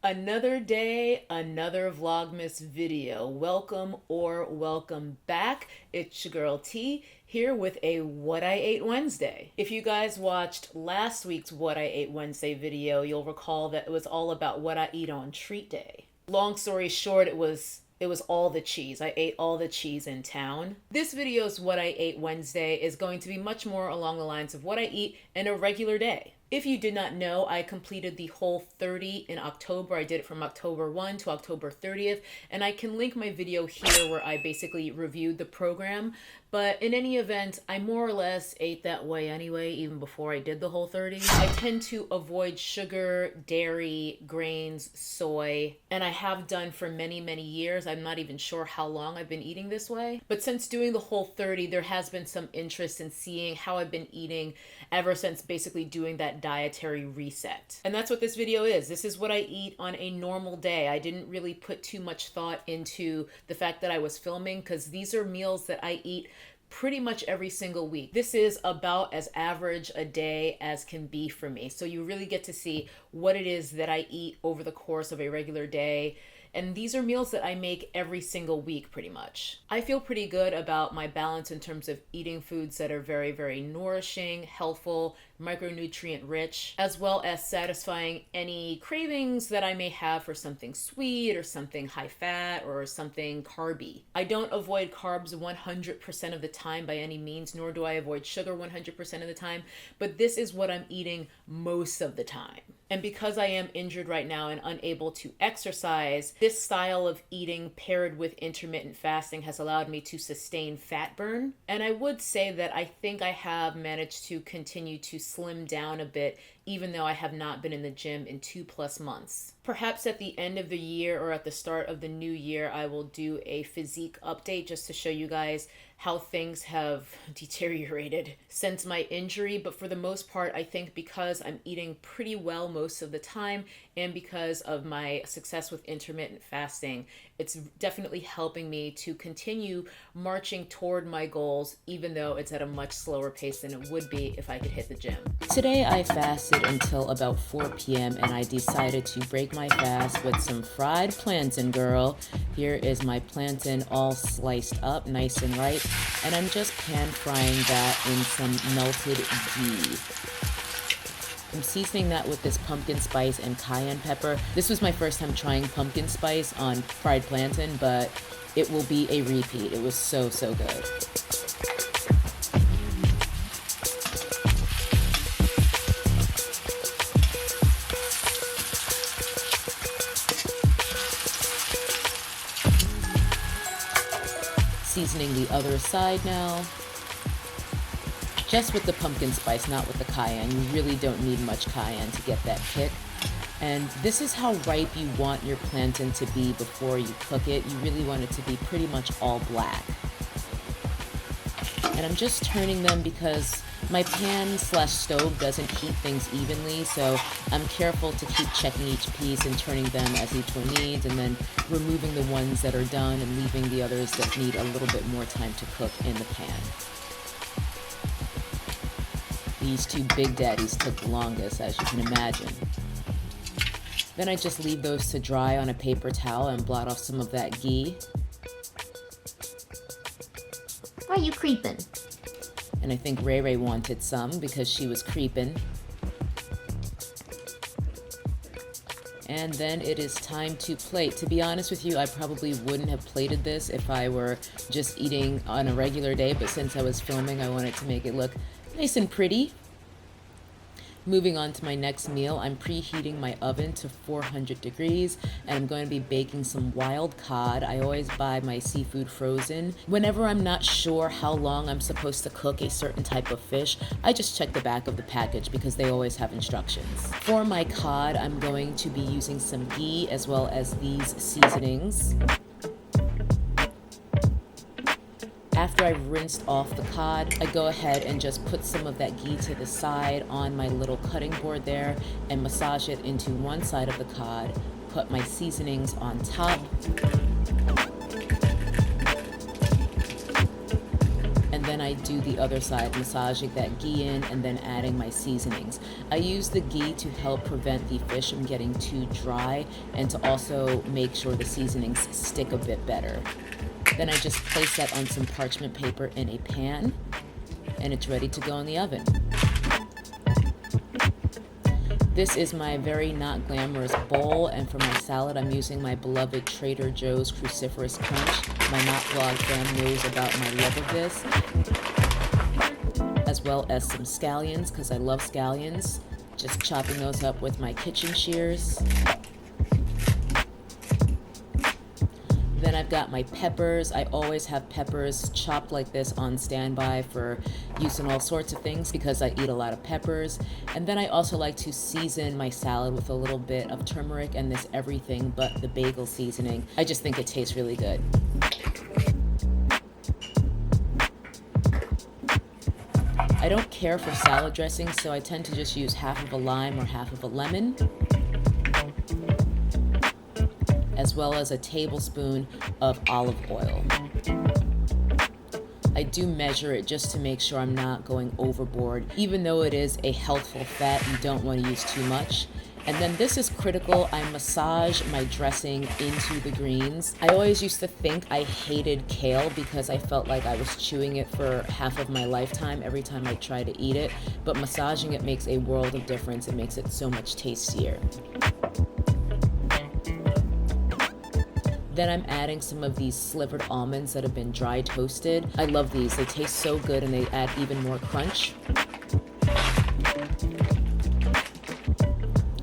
Another day, another Vlogmas video. Welcome or welcome back. It's your girl T here with a What I Ate Wednesday. If you guys watched last week's What I Ate Wednesday video, you'll recall that it was all about what I eat on treat day. Long story short, it was all the cheese. I ate all the cheese in town. This video's What I Ate Wednesday is going to be much more along the lines of what I eat in a regular day. If you did not know, I completed the Whole30 in October. I did it from October 1 to October 30th, and I can link my video here where I basically reviewed the program. But in any event, I more or less ate that way anyway, even before I did the Whole30. I tend to avoid sugar, dairy, grains, soy, and I have done for many, many years. I'm not even sure how long I've been eating this way. But since doing the Whole30, there has been some interest in seeing how I've been eating ever since basically doing that dietary reset. And that's what this video is. This is what I eat on a normal day. I didn't really put too much thought into the fact that I was filming because these are meals that I eat pretty much every single week. This is about as average a day as can be for me. So you really get to see what it is that I eat over the course of a regular day. And these are meals that I make every single week pretty much. I feel pretty good about my balance in terms of eating foods that are very, very nourishing, healthful, micronutrient rich, as well as satisfying any cravings that I may have for something sweet or something high fat or something carby. I don't avoid carbs 100% of the time by any means, nor do I avoid sugar 100% of the time, but this is what I'm eating most of the time. And because I am injured right now and unable to exercise, this style of eating paired with intermittent fasting has allowed me to sustain fat burn. And I would say that I think I have managed to continue to slim down a bit, even though I have not been in the gym in 2+ months. Perhaps at the end of the year or at the start of the new year, I will do a physique update just to show you guys how things have deteriorated since my injury. But for the most part, I think because I'm eating pretty well most of the time and because of my success with intermittent fasting, it's definitely helping me to continue marching toward my goals, even though it's at a much slower pace than it would be if I could hit the gym. Today I fasted until about 4 p.m. and I decided to break my fast with some fried plantain, girl. Here is my plantain all sliced up nice and right, and I'm just pan frying that in some melted ghee. I'm seasoning that with this pumpkin spice and cayenne pepper. This was my first time trying pumpkin spice on fried plantain, but it will be a repeat. It was so, so good. Seasoning the other side now. Just with the pumpkin spice, not with the cayenne. You really don't need much cayenne to get that kick. And this is how ripe you want your plantain to be before you cook it. You really want it to be pretty much all black. And I'm just turning them because my pan/stove doesn't heat things evenly, so I'm careful to keep checking each piece and turning them as each one needs, and then removing the ones that are done and leaving the others that need a little bit more time to cook in the pan. These two big daddies took the longest, as you can imagine. Then I just leave those to dry on a paper towel and blot off some of that ghee. Why are you creeping? And I think Ray Ray wanted some because she was creeping. And then it is time to plate. To be honest with you, I probably wouldn't have plated this if I were just eating on a regular day, but since I was filming, I wanted to make it look nice and pretty. Moving on to my next meal, I'm preheating my oven to 400 degrees and I'm going to be baking some wild cod. I always buy my seafood frozen. Whenever I'm not sure how long I'm supposed to cook a certain type of fish, I just check the back of the package because they always have instructions. For my cod, I'm going to be using some ghee as well as these seasonings. After I've rinsed off the cod, I go ahead and just put some of that ghee to the side on my little cutting board there and massage it into one side of the cod, put my seasonings on top, and then I I do the other side, massaging that ghee in and then adding my seasonings. I use the ghee to help prevent the fish from getting too dry and to also make sure the seasonings stick a bit better. Then I just place that on some parchment paper in a pan, and it's ready to go in the oven. This is my very not glamorous bowl, and for my salad I'm using my beloved Trader Joe's Cruciferous Crunch. My Not Vlog fam knows about my love of this, as well as some scallions, because I love scallions. Just chopping those up with my kitchen shears. Then I've got my peppers. I always have peppers chopped like this on standby for use in all sorts of things because I eat a lot of peppers. And then I also like to season my salad with a little bit of turmeric and this everything but the bagel seasoning. I just think it tastes really good. I don't care for salad dressing, so I tend to just use half of a lime or half of a lemon, as well as a tablespoon of olive oil. I do measure it just to make sure I'm not going overboard. Even though it is a healthful fat, you don't want to use too much. And then this is critical, I massage my dressing into the greens. I always used to think I hated kale because I felt like I was chewing it for half of my lifetime every time I try to eat it, but massaging it makes a world of difference. It makes it so much tastier. Then I'm adding some of these slivered almonds that have been dry toasted. I love these, they taste so good and they add even more crunch.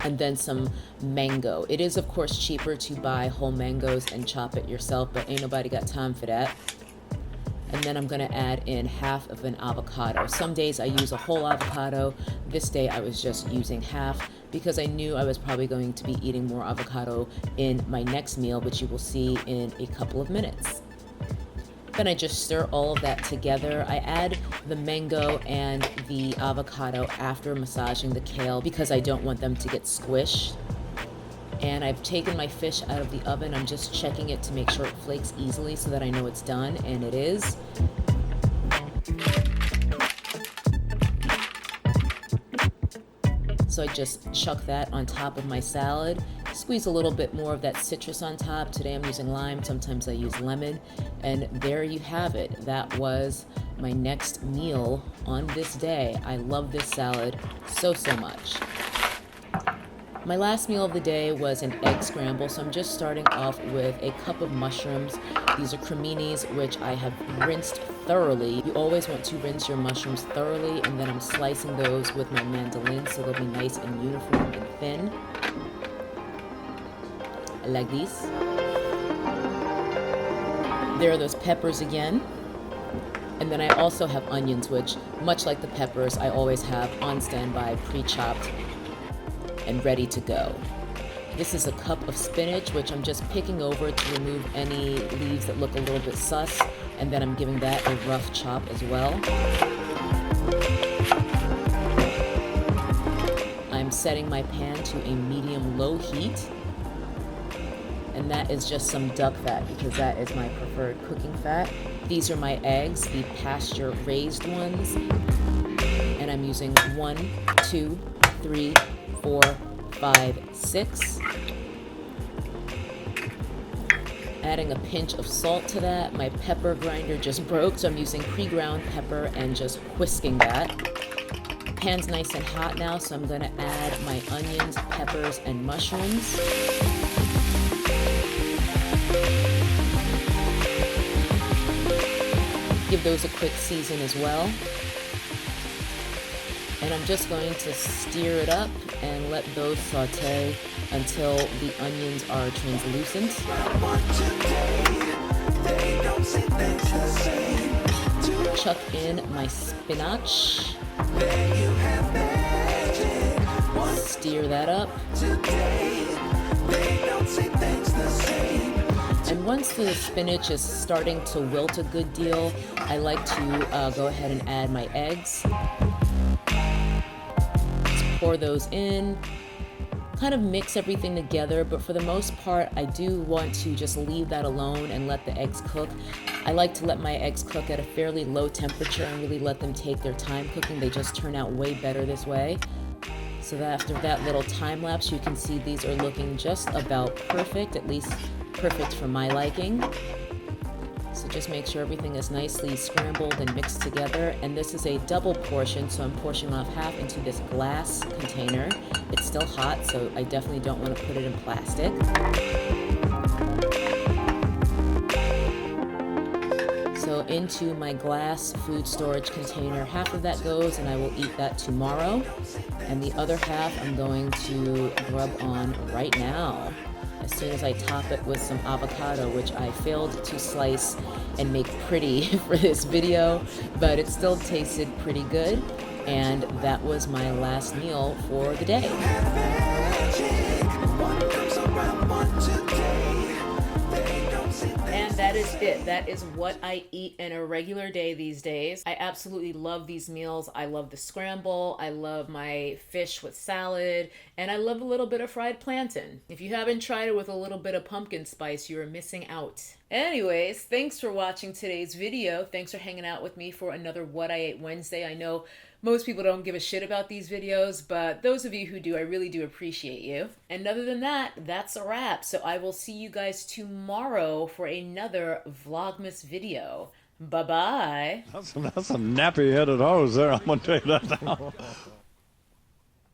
And then some mango. It is of course cheaper to buy whole mangoes and chop it yourself, but ain't nobody got time for that. And then I'm gonna add in half of an avocado. Some days I use a whole avocado. This day I was just using half because I knew I was probably going to be eating more avocado in my next meal, which you will see in a couple of minutes. Then I just stir all of that together. I add the mango and the avocado after massaging the kale because I don't want them to get squished. And I've taken my fish out of the oven. I'm just checking it to make sure it flakes easily so that I know it's done, and it is. So I just chuck that on top of my salad. Squeeze a little bit more of that citrus on top. Today I'm using lime, sometimes I use lemon. And there you have it. That was my next meal on this day. I love this salad so much. My last meal of the day was an egg scramble, so I'm just starting off with a cup of mushrooms. These are creminis, which I have rinsed thoroughly. You always want to rinse your mushrooms thoroughly, and then I'm slicing those with my mandolin so they'll be nice and uniform and thin. Like these. There are those peppers again. And then I also have onions, which, much like the peppers, I always have on standby, pre-chopped and ready to go. This is a cup of spinach, which I'm just picking over to remove any leaves that look a little bit sus, and then I'm giving that a rough chop as well. I'm setting my pan to a medium-low heat, and that is just some duck fat because that is my preferred cooking fat. These are my eggs, the pasture-raised ones, and I'm using 1, 2, 3, 4, 5, 6. Adding a pinch of salt to that. My pepper grinder just broke, so I'm using pre-ground pepper and just whisking that. Pan's nice and hot now, so I'm going to add my onions, peppers, and mushrooms. Give those a quick season as well. And I'm just going to stir it up and let those saute until the onions are translucent. Chuck in my spinach. Stir that up. And once the spinach is starting to wilt a good deal, I like to go ahead and add my eggs. Pour those in, kind of mix everything together, but for the most part, I do want to just leave that alone and let the eggs cook. I like to let my eggs cook at a fairly low temperature and really let them take their time cooking. They just turn out way better this way. So that after that little time lapse, you can see these are looking just about perfect, at least perfect for my liking. So just make sure everything is nicely scrambled and mixed together. And this is a double portion, so I'm portioning off half into this glass container. It's still hot, so I definitely don't want to put it in plastic. So into my glass food storage container, half of that goes and I will eat that tomorrow. And the other half I'm going to rub on right now, as soon as I top it with some avocado, which I failed to slice and make pretty for this video, but it still tasted pretty good. And that was my last meal for the day. And that is it. That is what I eat in a regular day these days. I absolutely love these meals. I love the scramble. I love my fish with salad. And I love a little bit of fried plantain. If you haven't tried it with a little bit of pumpkin spice, you are missing out. Anyways, thanks for watching today's video. Thanks for hanging out with me for another What I Ate Wednesday. I know most people don't give a shit about these videos, but those of you who do, I really do appreciate you. And other than that, that's a wrap. So I will see you guys tomorrow for another Vlogmas video. Bye-bye. That's a nappy-headed hose there, I'm going to tell you that now.